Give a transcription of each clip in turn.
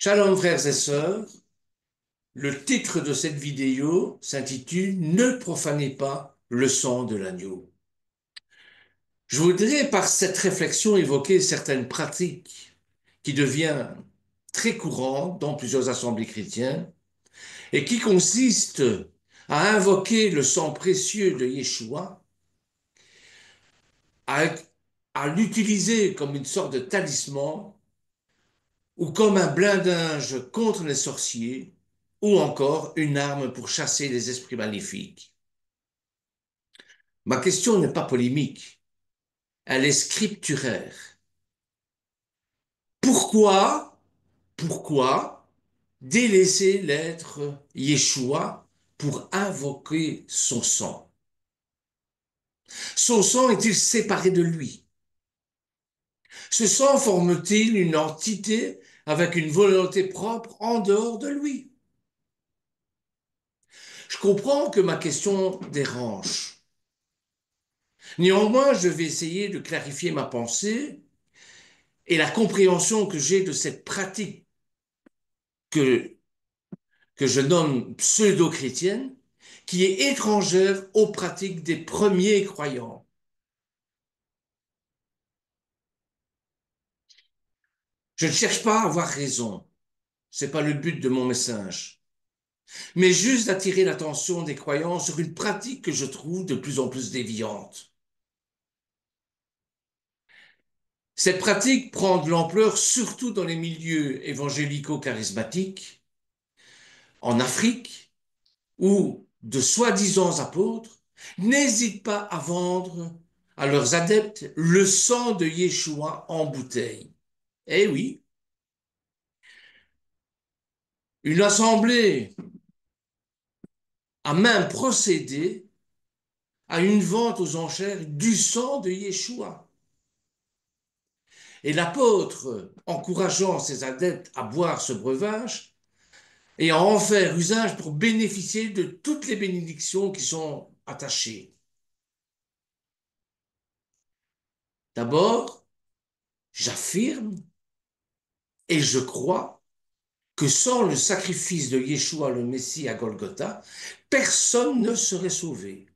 Shalom frères et sœurs, le titre de cette vidéo s'intitule Ne profanez pas le sang de l'agneau. Je voudrais par cette réflexion évoquer certaines pratiques qui deviennent très courantes dans plusieurs assemblées chrétiennes et qui consistent à invoquer le sang précieux de Yeshua, à, à l'utiliser comme une sorte de talisman ou comme un blindage contre les sorciers, ou encore une arme pour chasser les esprits maléfiques. Ma question n'est pas polémique, elle est scripturaire. Pourquoi, pourquoi délaisser l'être Yeshua pour invoquer son sang? Son sang est-il séparé de lui? Ce sang forme-t-il une entité avec une volonté propre en dehors de lui? Je comprends que ma question dérange. Néanmoins, je vais essayer de clarifier ma pensée et la compréhension que j'ai de cette pratique que, que je nomme pseudo-chrétienne, qui est étrangère aux pratiques des premiers croyants. Je ne cherche pas à avoir raison, c'est pas le but de mon message, mais juste d'attirer l'attention des croyants sur une pratique que je trouve de plus en plus déviante. Cette pratique prend de l'ampleur surtout dans les milieux évangélico-charismatiques, en Afrique, où de soi-disant apôtres n'hésitent pas à vendre à leurs adeptes le sang de Yeshua en bouteille. Eh oui, une assemblée a même procédé à une vente aux enchères du sang de Yeshua. Et l'apôtre, encourageant ses adeptes à boire ce breuvage et à en faire usage pour bénéficier de toutes les bénédictions qui sont attachées. D'abord, j'affirme et je crois que sans le sacrifice de Yeshua le Messie à Golgotha, personne ne serait sauvé.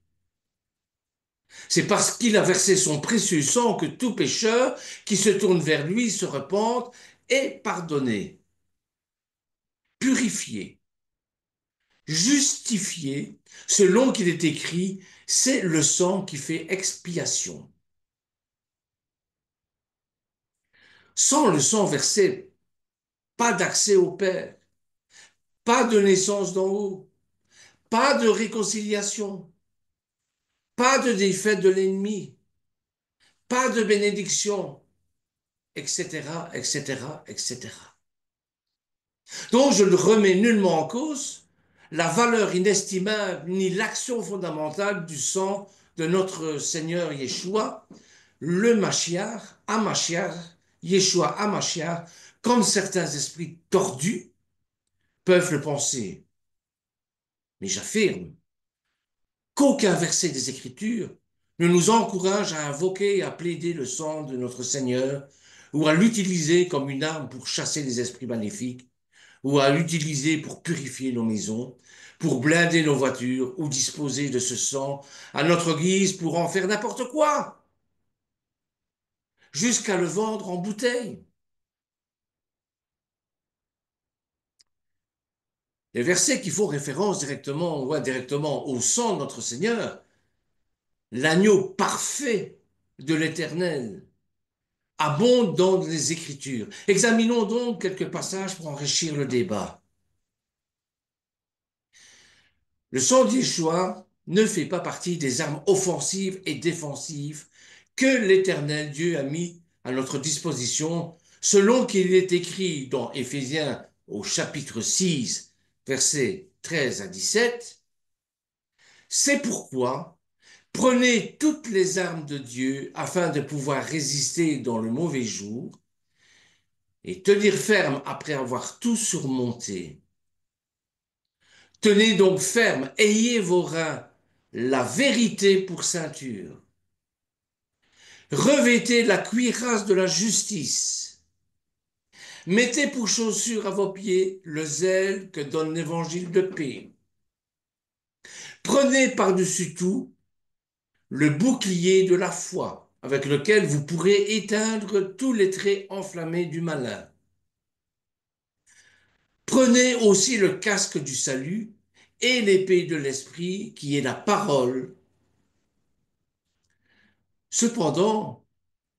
C'est parce qu'il a versé son précieux sang que tout pécheur qui se tourne vers lui se repente est pardonné, purifié, justifié, selon qu'il est écrit, c'est le sang qui fait expiation. Sans le sang versé, pas d'accès au Père, pas de naissance d'en haut, pas de réconciliation, pas de défaite de l'ennemi, pas de bénédiction, etc., etc., etc. Donc je ne remets nullement en cause la valeur inestimable ni l'action fondamentale du sang de notre Seigneur Yeshua, le Mashiach, Hamashiach, Yeshua Hamashiach, comme certains esprits tordus peuvent le penser. Mais j'affirme qu'aucun verset des Écritures ne nous encourage à invoquer et à plaider le sang de notre Seigneur ou à l'utiliser comme une arme pour chasser les esprits maléfiques ou à l'utiliser pour purifier nos maisons, pour blinder nos voitures ou disposer de ce sang à notre guise pour en faire n'importe quoi, jusqu'à le vendre en bouteille. Les versets qui font référence directement ou indirectement au sang de notre Seigneur, l'agneau parfait de l'Éternel, abondent dans les Écritures. Examinons donc quelques passages pour enrichir le débat. Le sang d'Yeshua ne fait pas partie des armes offensives et défensives que l'Éternel Dieu a mis à notre disposition, selon qu'il est écrit dans Éphésiens au chapitre 6, versets 13 à 17. C'est pourquoi prenez toutes les armes de Dieu afin de pouvoir résister dans le mauvais jour et tenir ferme après avoir tout surmonté. Tenez donc ferme, ayez vos reins, la vérité pour ceinture. Revêtez la cuirasse de la justice. Mettez pour chaussure à vos pieds le zèle que donne l'évangile de paix. Prenez par-dessus tout le bouclier de la foi, avec lequel vous pourrez éteindre tous les traits enflammés du malin. Prenez aussi le casque du salut et l'épée de l'esprit, qui est la parole. Cependant,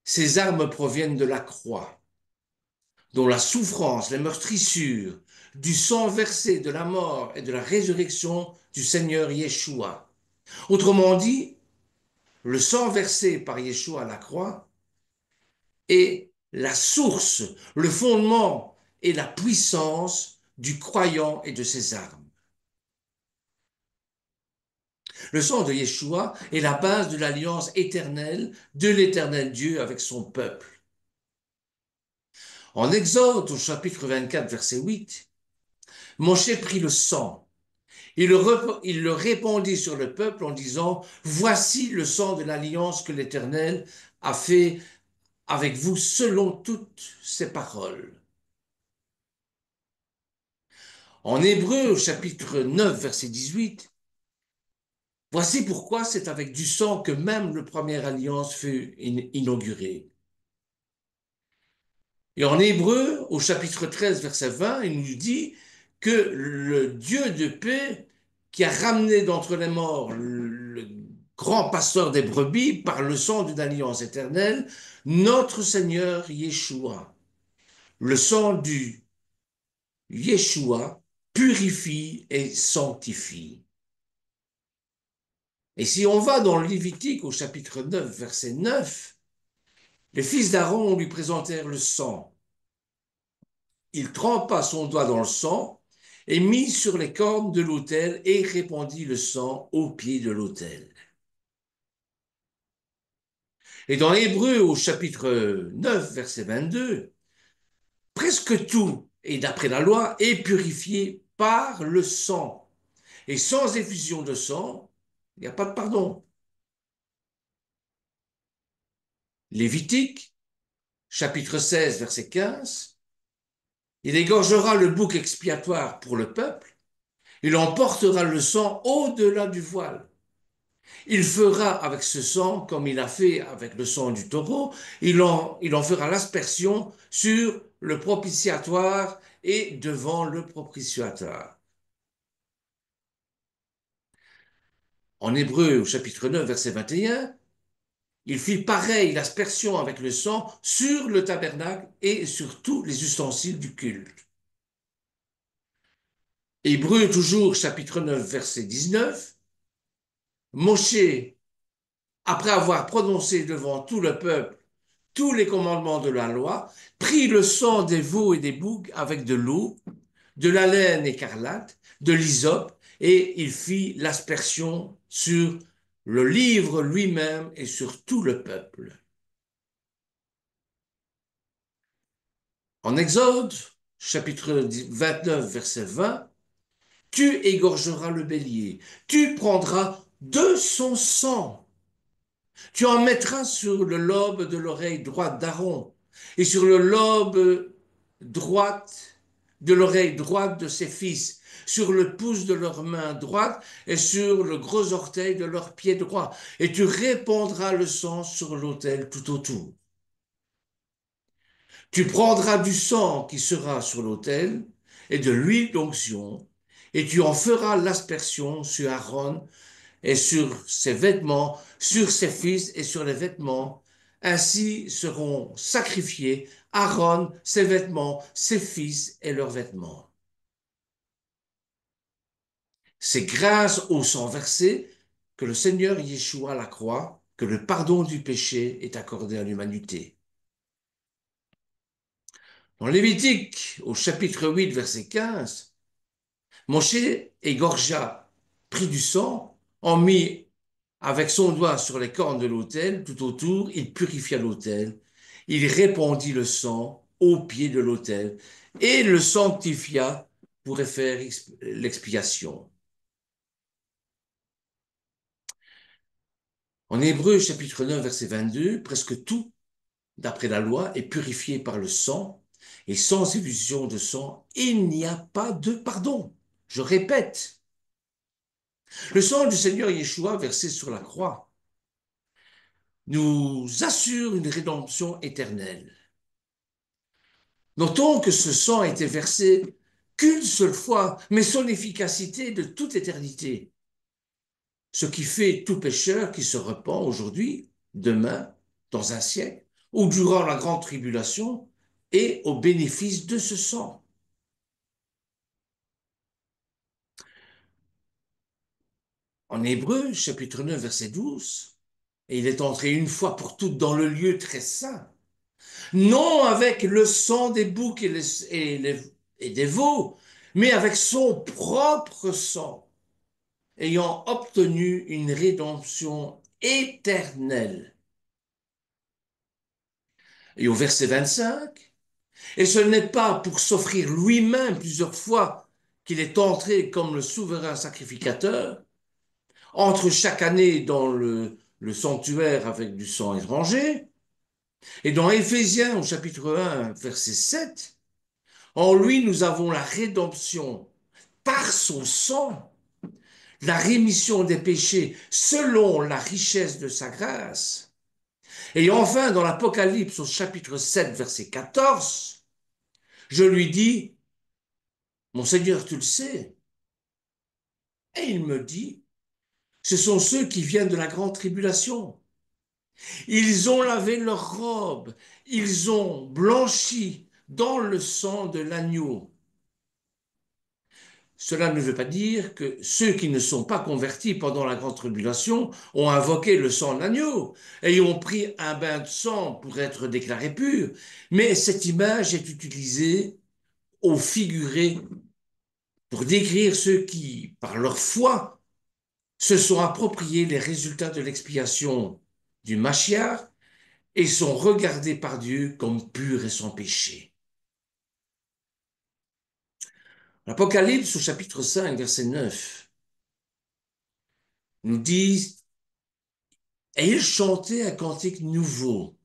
ces armes proviennent de la croix, dont la souffrance, les meurtrissures, du sang versé, de la mort et de la résurrection du Seigneur Yeshua. Autrement dit, le sang versé par Yeshua à la croix est la source, le fondement et la puissance du croyant et de ses armes. Le sang de Yeshua est la base de l'alliance éternelle de l'éternel Dieu avec son peuple. En Exode, au chapitre 24, verset 8, Moshe prit le sang. Il le répandit sur le peuple en disant, voici le sang de l'alliance que l'Éternel a fait avec vous selon toutes ses paroles. En Hébreu, au chapitre 9, verset 18, voici pourquoi c'est avec du sang que même la première alliance fut inaugurée. Et en Hébreu, au chapitre 13, verset 20, il nous dit que le Dieu de paix, qui a ramené d'entre les morts le grand pasteur des brebis par le sang d'une alliance éternelle, notre Seigneur Yeshua. Le sang du Yeshua purifie et sanctifie. Et si on va dans le Lévitique au chapitre 9, verset 9, les fils d'Aaron lui présentèrent le sang. Il trempa son doigt dans le sang et mit sur les cornes de l'autel et répandit le sang au pied de l'autel. Et dans Hébreu au chapitre 9, verset 22, presque tout, et d'après la loi, est purifié par le sang. Et sans effusion de sang, il n'y a pas de pardon. Lévitique, chapitre 16, verset 15, il égorgera le bouc expiatoire pour le peuple, il emportera le sang au-delà du voile. Il fera avec ce sang, comme il a fait avec le sang du taureau, il en fera l'aspersion sur le propitiatoire et devant le propitiatoire. En Hébreu, au chapitre 9, verset 21, il fit pareil l'aspersion avec le sang sur le tabernacle et sur tous les ustensiles du culte. Hébreu, toujours, chapitre 9, verset 19, Moshe, après avoir prononcé devant tout le peuple tous les commandements de la loi, prit le sang des veaux et des boucs avec de l'eau, de la laine écarlate, de l'hysope, et il fit l'aspersion sur le livre lui-même et sur tout le peuple. En Exode, chapitre 29, verset 20, tu égorgeras le bélier, tu prendras de son sang. Tu en mettras sur le lobe de l'oreille droite d'Aaron et sur le lobe droite de l'oreille droite de ses fils, sur le pouce de leur main droite et sur le gros orteil de leur pied droit. Et tu répandras le sang sur l'autel tout autour. Tu prendras du sang qui sera sur l'autel et de l'huile d'onction, et tu en feras l'aspersion sur Aaron et sur ses vêtements, sur ses fils et sur les vêtements. Ainsi seront sacrifiés Aaron, ses vêtements, ses fils et leurs vêtements. C'est grâce au sang versé que le Seigneur Yeshua la croix, que le pardon du péché est accordé à l'humanité. Dans Lévitique, au chapitre 8, verset 15, Moshe égorgea, prit du sang, en mit avec son doigt sur les cornes de l'autel, tout autour, il purifia l'autel, il répandit le sang au pied de l'autel et le sanctifia pour faire l'expiation. En Hébreu chapitre 9 verset 22, presque tout, d'après la loi, est purifié par le sang, Et sans effusion de sang, il n'y a pas de pardon. Je répète, le sang du Seigneur Yeshua versé sur la croix nous assure une rédemption éternelle. Notons que ce sang a été versé qu'une seule fois, mais son efficacité est de toute éternité. Ce qui fait tout pécheur qui se repent aujourd'hui, demain, dans un siècle, ou durant la grande tribulation, et au bénéfice de ce sang. En Hébreu, chapitre 9, verset 12, et il est entré une fois pour toutes dans le lieu très saint, non avec le sang des boucs et des veaux, mais avec son propre sang, ayant obtenu une rédemption éternelle. Et au verset 25, et ce n'est pas pour s'offrir lui-même plusieurs fois qu'il est entré comme le souverain sacrificateur, entre chaque année dans le sanctuaire avec du sang étranger, et dans Éphésiens au chapitre 1, verset 7, en lui nous avons la rédemption par son sang, la rémission des péchés selon la richesse de sa grâce. Et enfin, dans l'Apocalypse au chapitre 7, verset 14, je lui dis, mon Seigneur, tu le sais. Et il me dit, ce sont ceux qui viennent de la grande tribulation. Ils ont lavé leurs robes, ils ont blanchi dans le sang de l'agneau. Cela ne veut pas dire que ceux qui ne sont pas convertis pendant la grande tribulation ont invoqué le sang de l'agneau et ont pris un bain de sang pour être déclarés purs. Mais cette image est utilisée au figuré pour décrire ceux qui, par leur foi, se sont appropriés les résultats de l'expiation du Mashiach et sont regardés par Dieu comme purs et sans péché. L'Apocalypse au chapitre 5, verset 9, nous dit, et il chantait un cantique nouveau,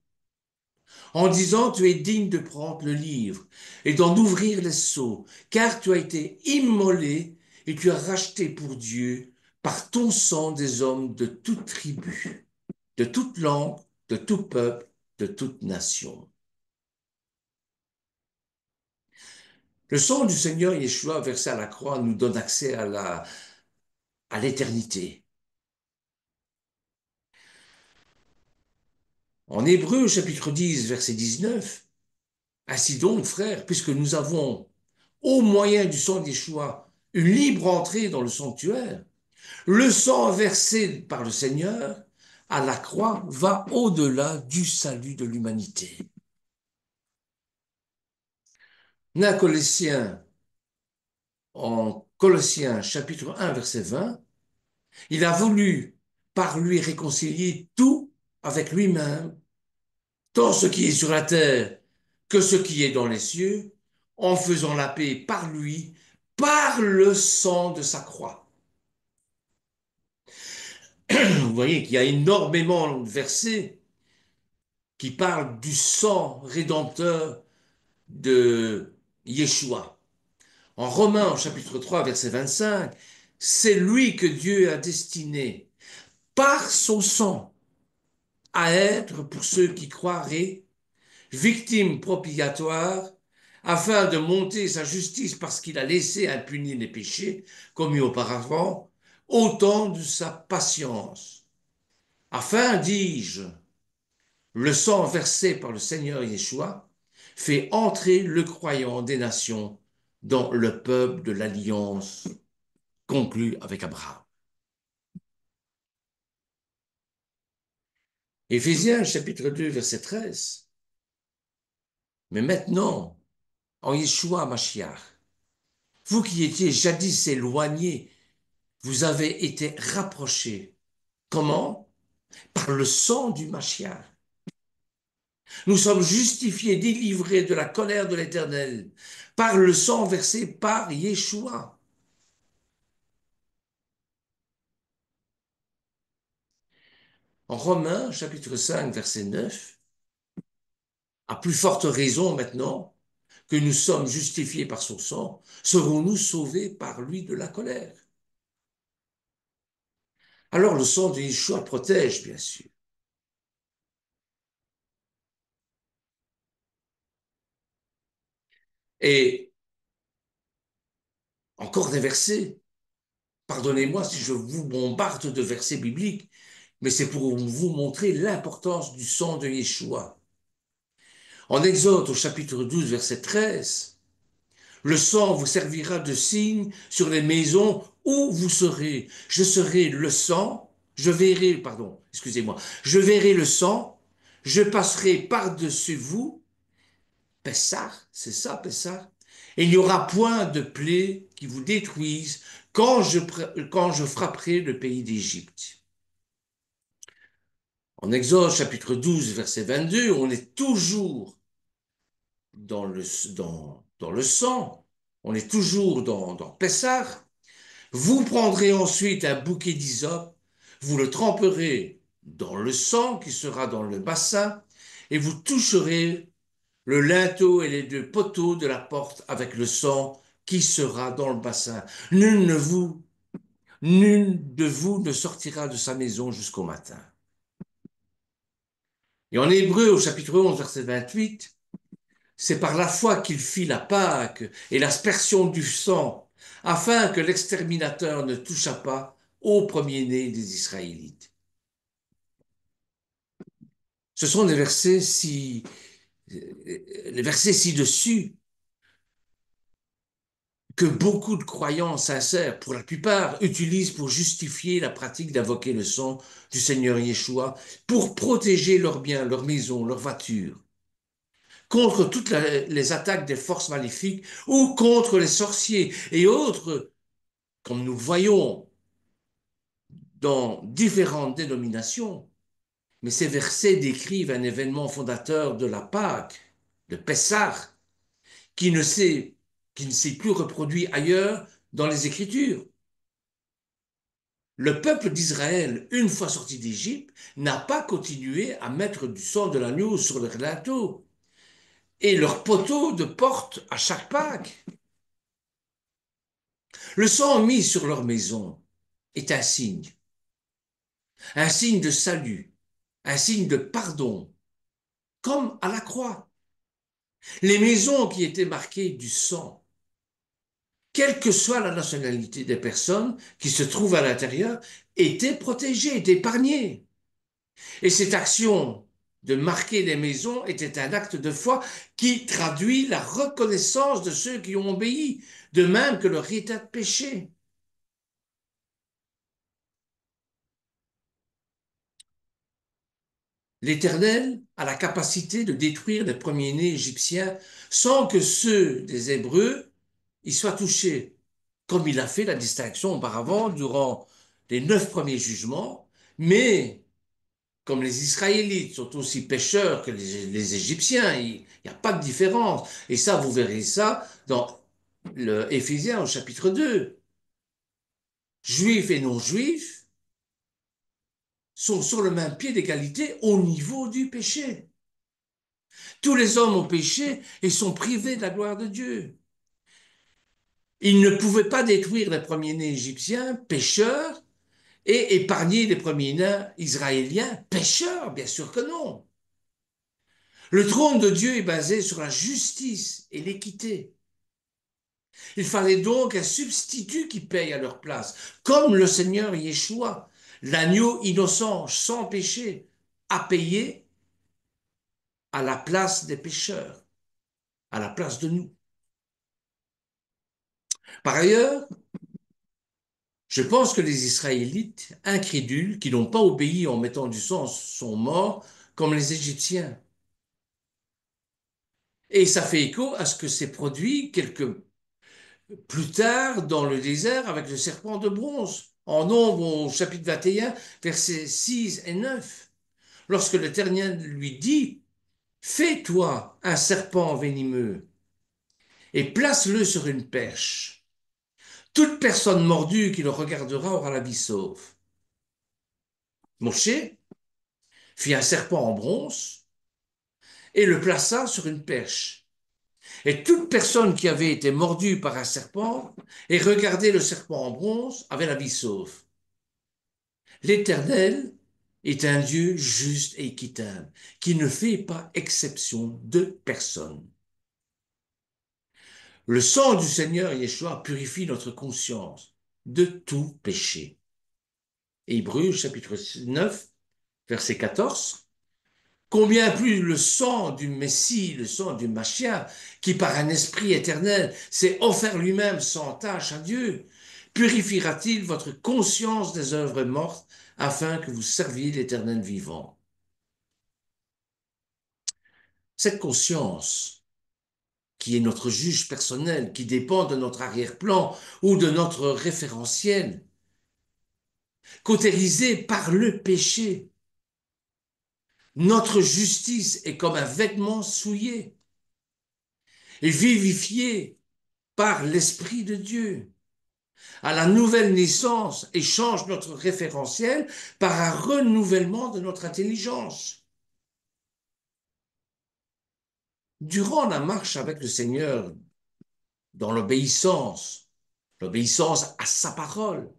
en disant, tu es digne de prendre le livre et d'en ouvrir les sceaux, car tu as été immolé et tu as racheté pour Dieu par ton sang des hommes de toute tribu, de toute langue, de tout peuple, de toute nation. Le sang du Seigneur Yeshua versé à la croix nous donne accès à l'éternité. En Hébreu, chapitre 10, verset 19, ainsi donc, frères, puisque nous avons, au moyen du sang d'Yeshua, une libre entrée dans le sanctuaire, le sang versé par le Seigneur à la croix va au-delà du salut de l'humanité. Né Colossiens, en Colossiens chapitre 1, verset 20, il a voulu par lui réconcilier tout avec lui-même, tant ce qui est sur la terre que ce qui est dans les cieux, en faisant la paix par lui, par le sang de sa croix. Vous voyez qu'il y a énormément de versets qui parlent du sang rédempteur de Yeshua. En Romains, chapitre 3, verset 25, c'est lui que Dieu a destiné par son sang à être, pour ceux qui croiraient, victime propiatoire, afin de monter sa justice parce qu'il a laissé impunis les péchés commis auparavant, autant de sa patience. Afin, dis-je, le sang versé par le Seigneur Yeshua fait entrer le croyant des nations dans le peuple de l'alliance conclue avec Abraham. Éphésiens chapitre 2 verset 13. Mais maintenant, en Yeshua Mashiach, vous qui étiez jadis éloignés, vous avez été rapprochés. Comment? Par le sang du Mashiach. Nous sommes justifiés, délivrés de la colère de l'Éternel, par le sang versé par Yeshua. En Romains, chapitre 5, verset 9, à plus forte raison maintenant, que nous sommes justifiés par son sang, serons-nous sauvés par lui de la colère? Alors le sang de Yeshua protège, bien sûr. Et encore des versets. Pardonnez-moi si je vous bombarde de versets bibliques, mais c'est pour vous montrer l'importance du sang de Yeshua. En Exode, au chapitre 12, verset 13, le sang vous servira de signe sur les maisons où vous serez. Je serai le sang, je verrai, pardon, excusez-moi, je verrai le sang, je passerai par-dessus vous, Pessah, c'est ça, Pessah, et il n'y aura point de plaie qui vous détruise quand je frapperai le pays d'Égypte. En Exode chapitre 12, verset 22, on est toujours dans le sang, on est toujours dans Pessah. Vous prendrez ensuite un bouquet d'hysope, vous le tremperez dans le sang qui sera dans le bassin, et vous toucherez le linteau et les deux poteaux de la porte avec le sang qui sera dans le bassin. Nul de vous ne sortira de sa maison jusqu'au matin. Et en Hébreu, au chapitre 11, verset 28, c'est par la foi qu'il fit la Pâque et l'aspersion du sang, afin que l'exterminateur ne touchât pas au premier-né des Israélites. Ce sont les versets ci-dessus que beaucoup de croyants sincères, pour la plupart, utilisent pour justifier la pratique d'invoquer le sang du Seigneur Yeshua, pour protéger leurs biens, leurs maisons, leurs voitures, contre toutes les attaques des forces maléfiques ou contre les sorciers et autres, comme nous le voyons dans différentes dénominations. Mais ces versets décrivent un événement fondateur de la Pâque, de Pessah, qui ne s'est qui ne s'est plus reproduit ailleurs dans les Écritures. Le peuple d'Israël, une fois sorti d'Égypte, n'a pas continué à mettre du sang de l'agneau sur leurs linteaux et leurs poteaux de porte à chaque Pâque. Le sang mis sur leur maison est un signe de salut, un signe de pardon, comme à la croix. Les maisons qui étaient marquées du sang, quelle que soit la nationalité des personnes qui se trouvent à l'intérieur, étaient protégées, étaient épargnées. Et cette action de marquer les maisons était un acte de foi qui traduit la reconnaissance de ceux qui ont obéi, de même que leur état de péché. L'Éternel a la capacité de détruire les premiers-nés égyptiens sans que ceux des Hébreux y soient touchés, comme il a fait la distinction auparavant durant les 9 premiers jugements, mais comme les Israélites sont aussi pécheurs que les Égyptiens, il n'y a pas de différence. Et ça, vous verrez ça dans le Éphésiens au chapitre 2. Juifs et non-juifs sont sur le même pied d'égalité au niveau du péché. Tous les hommes ont péché et sont privés de la gloire de Dieu. Ils ne pouvaient pas détruire les premiers-nés égyptiens, pécheurs, et épargner les premiers-nés israéliens, pécheurs, bien sûr que non. Le trône de Dieu est basé sur la justice et l'équité. Il fallait donc un substitut qui paye à leur place, comme le Seigneur Yeshua, l'agneau innocent, sans péché, a payé à la place des pécheurs, à la place de nous. Par ailleurs, je pense que les Israélites incrédules qui n'ont pas obéi en mettant du sang sont morts comme les Égyptiens. Et ça fait écho à ce que s'est produit quelques plus tard dans le désert avec le serpent de bronze. En Nombre au chapitre 21, versets 6 et 9. Lorsque l'Éternel lui dit, fais-toi un serpent venimeux et place-le sur une perche. Toute personne mordue qui le regardera aura la vie sauve. Moshe fit un serpent en bronze et le plaça sur une perche. Et toute personne qui avait été mordue par un serpent et regardé le serpent en bronze avait la vie sauve. L'Éternel est un Dieu juste et équitable, qui ne fait pas exception de personne. Le sang du Seigneur Yeshua purifie notre conscience de tout péché. Hébreux chapitre 9, verset 14. Combien plus le sang du Messie, le sang du Machia, qui par un esprit éternel s'est offert lui-même sans tâche à Dieu, purifiera-t-il votre conscience des œuvres mortes afin que vous serviez l'Éternel vivant. Cette conscience, qui est notre juge personnel, qui dépend de notre arrière-plan ou de notre référentiel, cautérisée par le péché, notre justice est comme un vêtement souillé et vivifié par l'Esprit de Dieu. À la nouvelle naissance et change notre référentiel par un renouvellement de notre intelligence. Durant la marche avec le Seigneur, dans l'obéissance à sa parole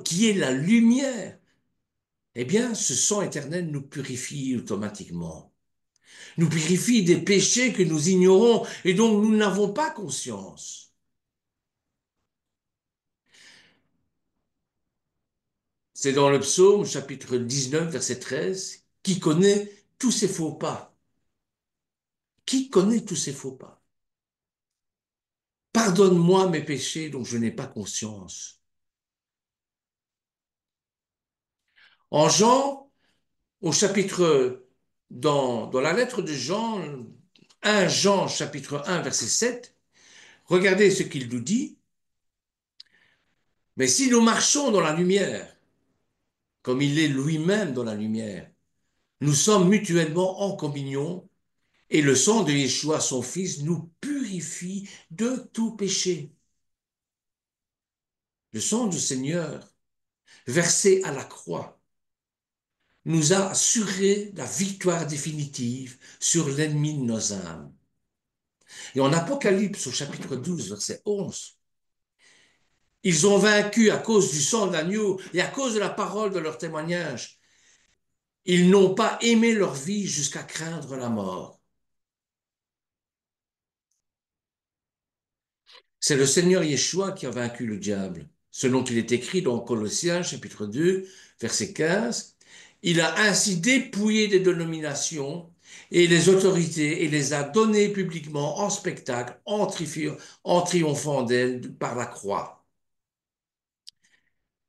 qui est la lumière, eh bien, ce sang éternel nous purifie automatiquement. Nous purifie des péchés que nous ignorons et dont nous n'avons pas conscience. C'est dans le psaume chapitre 19, verset 13, qui connaît tous ses faux pas. Qui connaît tous ses faux pas? Pardonne-moi mes péchés dont je n'ai pas conscience. En Jean, au chapitre, dans la lettre de Jean, 1 Jean chapitre 1, verset 7, regardez ce qu'il nous dit. Mais si nous marchons dans la lumière, comme il est lui-même dans la lumière, nous sommes mutuellement en communion et le sang de Yeshua, son Fils, nous purifie de tout péché. Le sang du Seigneur, versé à la croix, nous a assuré la victoire définitive sur l'ennemi de nos âmes. Et en Apocalypse, au chapitre 12, verset 11, ils ont vaincu à cause du sang de l'agneau et à cause de la parole de leur témoignage. Ils n'ont pas aimé leur vie jusqu'à craindre la mort. C'est le Seigneur Yeshua qui a vaincu le diable. Selon qu'il est écrit dans Colossiens chapitre 2, verset 15, il a ainsi dépouillé des dénominations et les autorités et les a données publiquement en spectacle, en triomphant d'elles par la croix.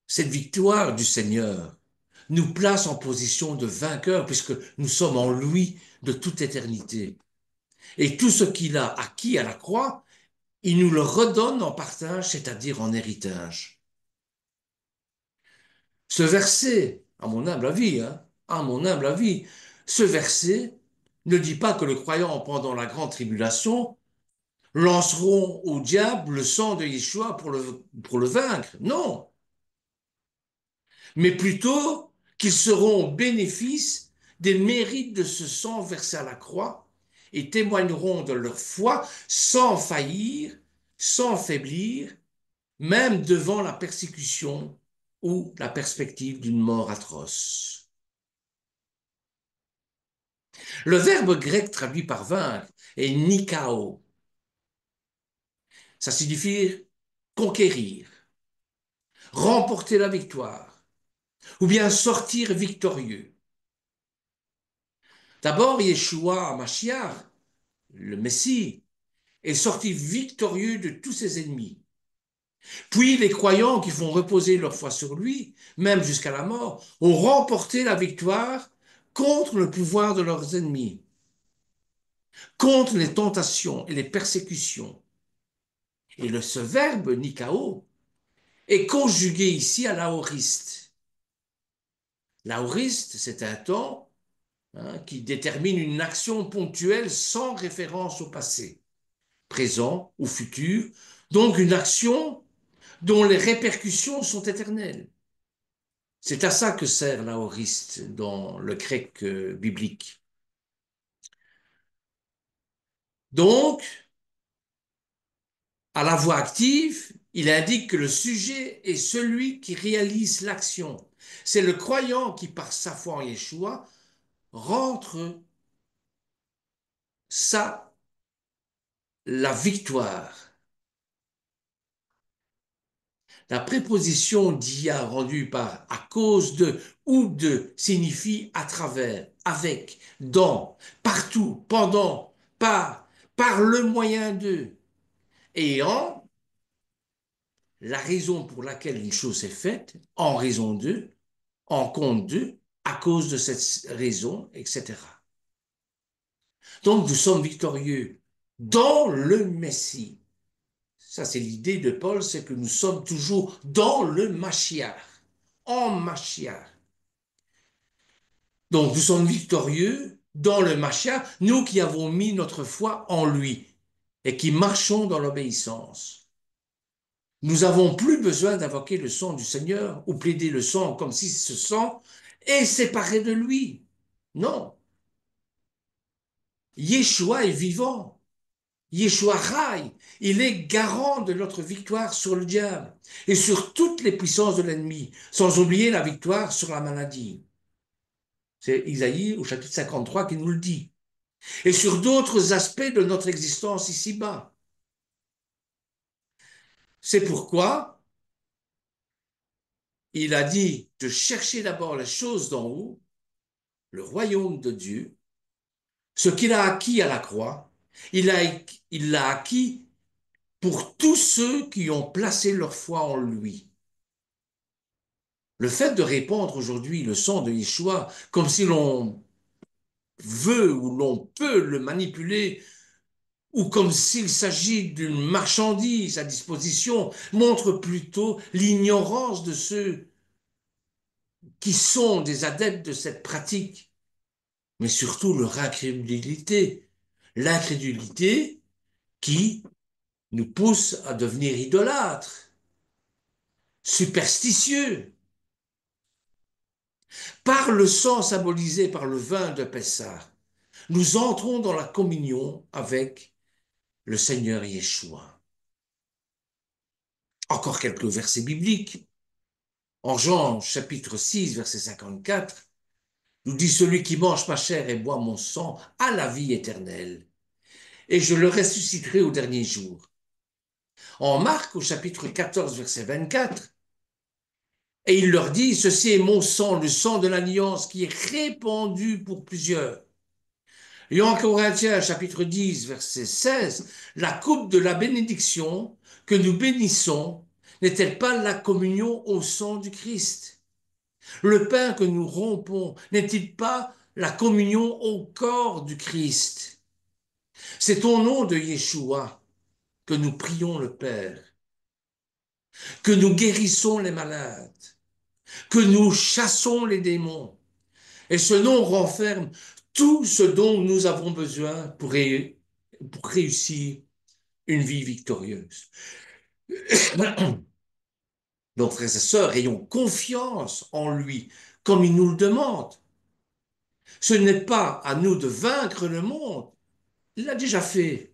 Cette victoire du Seigneur nous place en position de vainqueur puisque nous sommes en lui de toute éternité. Et tout ce qu'il a acquis à la croix, il nous le redonne en partage, c'est-à-dire en héritage. Ce verset, à mon humble avis, à mon humble avis, ce verset ne dit pas que les croyants pendant la grande tribulation lanceront au diable le sang de Yeshua pour le vaincre. Non, mais plutôt qu'ils seront au bénéfice des mérites de ce sang versé à la croix et témoigneront de leur foi sans faillir, sans faiblir, même devant la persécution ou la perspective d'une mort atroce. Le verbe grec traduit par vaincre est nikao. Ça signifie conquérir, remporter la victoire, ou bien sortir victorieux. D'abord, Yeshua Mashiach, le Messie, est sorti victorieux de tous ses ennemis. Puis les croyants qui font reposer leur foi sur lui, même jusqu'à la mort, ont remporté la victoire contre le pouvoir de leurs ennemis, contre les tentations et les persécutions. Et ce verbe nikao est conjugué ici à l'aoriste. L'aoriste, c'est un temps qui détermine une action ponctuelle sans référence au passé, présent ou futur, donc une action dont les répercussions sont éternelles. C'est à ça que sert l'aoriste dans le grec biblique. Donc, à la voix active, il indique que le sujet est celui qui réalise l'action. C'est le croyant qui, par sa foi en Yeshua, rentre sa, la victoire. La préposition dia rendue par à cause de ou de signifie à travers, avec, dans, partout, pendant, par le moyen de, et en la raison pour laquelle une chose est faite, en raison de, en compte de, à cause de cette raison, etc. Donc nous sommes victorieux dans le Messie. Ça, c'est l'idée de Paul, c'est que nous sommes toujours dans le Mashiach, en Mashiach. Donc nous sommes victorieux dans le Mashiach, nous qui avons mis notre foi en lui et qui marchons dans l'obéissance. Nous n'avons plus besoin d'invoquer le sang du Seigneur ou plaider le sang comme si ce sang est séparé de lui. Non, Yeshua est vivant. Yeshua Rai, il est garant de notre victoire sur le diable et sur toutes les puissances de l'ennemi, sans oublier la victoire sur la maladie. C'est Isaïe au chapitre 53 qui nous le dit. Et sur d'autres aspects de notre existence ici-bas. C'est pourquoi il a dit de chercher d'abord les choses d'en haut, le royaume de Dieu, ce qu'il a acquis à la croix, il l'a acquis pour tous ceux qui ont placé leur foi en lui. Le fait de répandre aujourd'hui le sang de Yeshua comme si l'on veut ou l'on peut le manipuler ou comme s'il s'agit d'une marchandise à disposition montre plutôt l'ignorance de ceux qui sont des adeptes de cette pratique, mais surtout leur incrédulité. L'incrédulité qui nous pousse à devenir idolâtres, superstitieux. Par le sang symbolisé par le vin de Pessah, nous entrons dans la communion avec le Seigneur Yeshua. Encore quelques versets bibliques. En Jean chapitre 6, verset 54, nous dit celui qui mange ma chair et boit mon sang a la vie éternelle, et je le ressusciterai au dernier jour. En Marc au chapitre 14, verset 24, et il leur dit, ceci est mon sang, le sang de l'alliance qui est répandu pour plusieurs. Et en Corinthiens, chapitre 10, verset 16, la coupe de la bénédiction que nous bénissons n'est-elle pas la communion au sang du Christ? Le pain que nous rompons n'est-il pas la communion au corps du Christ? C'est au nom de Yeshua que nous prions le Père, que nous guérissons les malades, que nous chassons les démons. Et ce nom renferme tout ce dont nous avons besoin pour réussir une vie victorieuse. Donc, frères et sœurs, ayons confiance en lui, comme il nous le demande. Ce n'est pas à nous de vaincre le monde, il l'a déjà fait.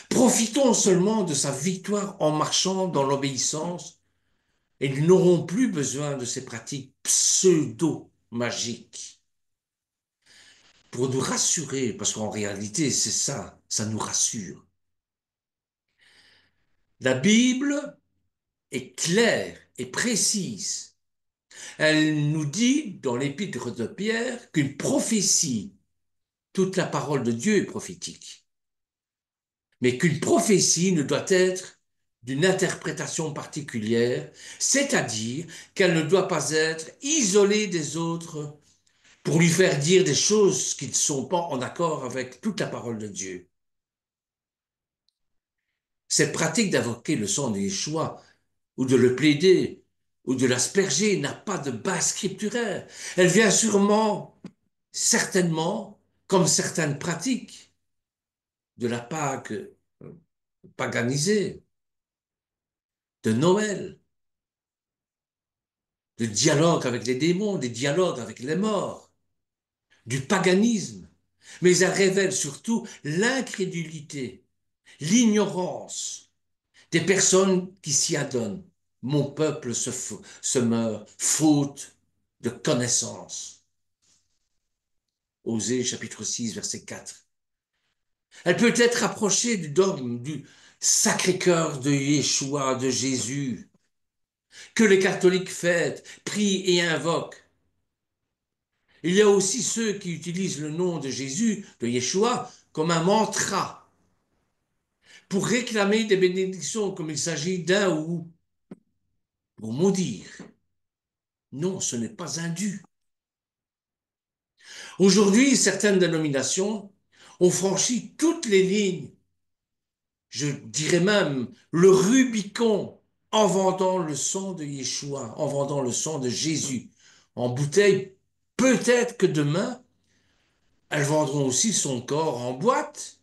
Profitons seulement de sa victoire en marchant dans l'obéissance et nous n'aurons plus besoin de ces pratiques pseudo-magiques pour nous rassurer, parce qu'en réalité, c'est ça, ça nous rassure. La Bible est claire et précise. Elle nous dit dans l'épître de Pierre qu'une prophétie, toute la parole de Dieu est prophétique, mais qu'une prophétie ne doit être d'une interprétation particulière, c'est-à-dire qu'elle ne doit pas être isolée des autres pour lui faire dire des choses qui ne sont pas en accord avec toute la parole de Dieu. Cette pratique d'invoquer le sang de Yeshua, ou de le plaider, ou de l'asperger, n'a pas de base scripturaire. Elle vient sûrement, certainement, comme certaines pratiques de la Pâque paganisée, de Noël, de dialogue avec les démons, des dialogues avec les morts, du paganisme. mais elle révèle surtout l'incrédulité, l'ignorance des personnes qui s'y adonnent. Mon peuple se meurt faute de connaissance. Osée chapitre 6, verset 4. Elle peut être rapprochée du dogme du Sacré-Cœur de Yeshua, de Jésus, que les catholiques fêtent, prient et invoquent. Il y a aussi ceux qui utilisent le nom de Jésus, de Yeshua, comme un mantra pour réclamer des bénédictions comme il s'agit d'un ou pour maudire. Non, ce n'est pas un dû. Aujourd'hui, certaines dénominations ont franchi toutes les lignes, je dirais même le Rubicon, en vendant le sang de Yeshua, en vendant le sang de Jésus en bouteille. Peut-être que demain, elles vendront aussi son corps en boîte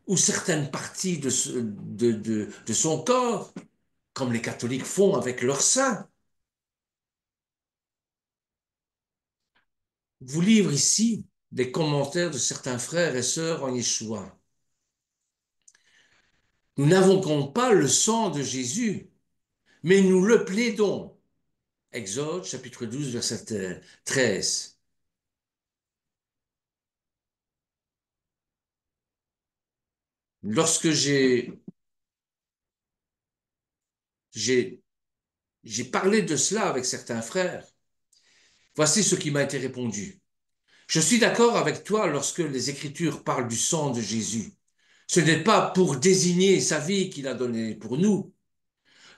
ou certaines parties de son corps, comme les catholiques font avec leur sein. Je vous livre ici des commentaires de certains frères et sœurs en Yeshua. Nous n'invoquons pas le sang de Jésus, mais nous le plaidons. Exode chapitre 12, verset 13. Lorsque j'ai, j'ai parlé de cela avec certains frères, voici ce qui m'a été répondu. Je suis d'accord avec toi lorsque les Écritures parlent du sang de Jésus. Ce n'est pas pour désigner sa vie qu'il a donnée pour nous.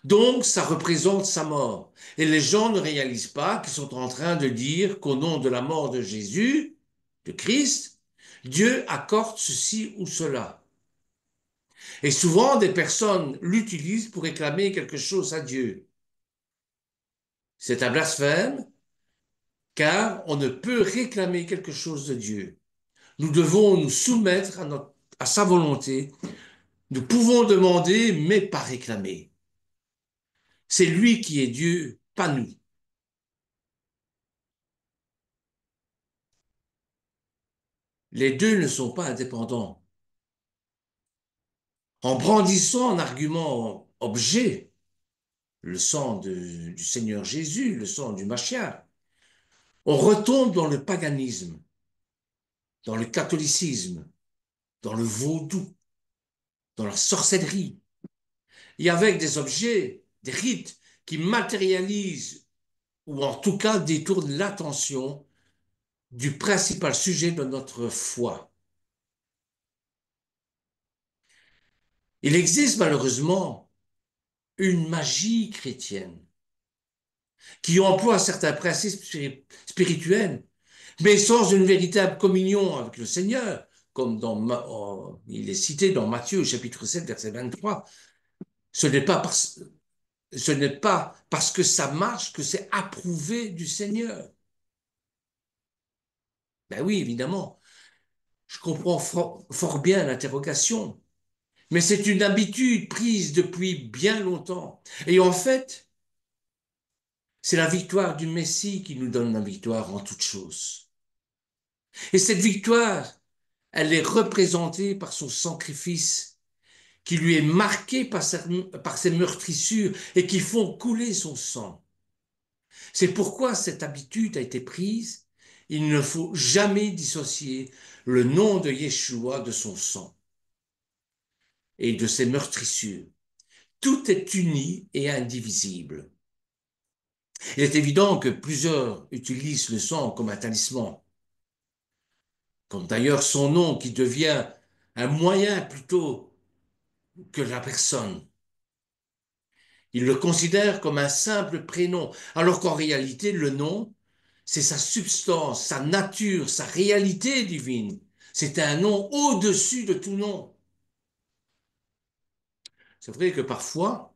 Donc, ça représente sa mort. Et les gens ne réalisent pas qu'ils sont en train de dire qu'au nom de la mort de Jésus, de Christ, Dieu accorde ceci ou cela. Et souvent, des personnes l'utilisent pour réclamer quelque chose à Dieu. C'est un blasphème, car on ne peut réclamer quelque chose de Dieu. Nous devons nous soumettre à sa volonté. Nous pouvons demander, mais pas réclamer. C'est lui qui est Dieu, pas nous. Les deux ne sont pas indépendants. En brandissant un argument objet, le sang du Seigneur Jésus, le sang du Mashiach, on retombe dans le paganisme, dans le catholicisme, dans le vaudou, dans la sorcellerie, et avec des objets, des rites qui matérialisent ou en tout cas détournent l'attention du principal sujet de notre foi. Il existe malheureusement une magie chrétienne qui emploie certains principes spirituels, mais sans une véritable communion avec le Seigneur, comme il est cité dans Matthieu chapitre 7, verset 23. Ce n'est pas parce, ce n'est pas parce que ça marche que c'est approuvé du Seigneur. Ben oui, évidemment, je comprends fort bien l'interrogation, mais c'est une habitude prise depuis bien longtemps. Et en fait, c'est la victoire du Messie qui nous donne la victoire en toutes choses. Et cette victoire, elle est représentée par son sacrifice qui lui est marqué par ses meurtrissures et qui font couler son sang. C'est pourquoi cette habitude a été prise. Il ne faut jamais dissocier le nom de Yeshua de son sang et de ses meurtrissures. Tout est uni et indivisible. Il est évident que plusieurs utilisent le sang comme un talisman, comme d'ailleurs son nom qui devient un moyen plutôt que la personne. Ils le considèrent comme un simple prénom, alors qu'en réalité, le nom, c'est sa substance, sa nature, sa réalité divine. C'est un nom au-dessus de tout nom. C'est vrai que parfois,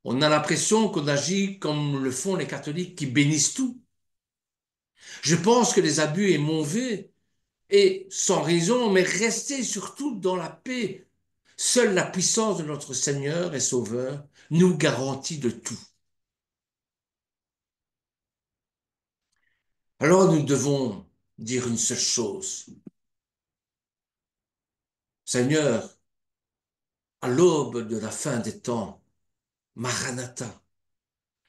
on a l'impression qu'on agit comme le font les catholiques qui bénissent tout. Je pense que les abus est mauvais et sans raison, mais restez surtout dans la paix. Seule la puissance de notre Seigneur et Sauveur nous garantit de tout. Alors nous devons dire une seule chose. Seigneur, à l'aube de la fin des temps, Maranatha,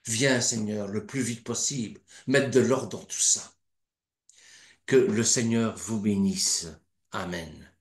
viens Seigneur le plus vite possible, mettre de l'ordre dans tout ça. Que le Seigneur vous bénisse. Amen.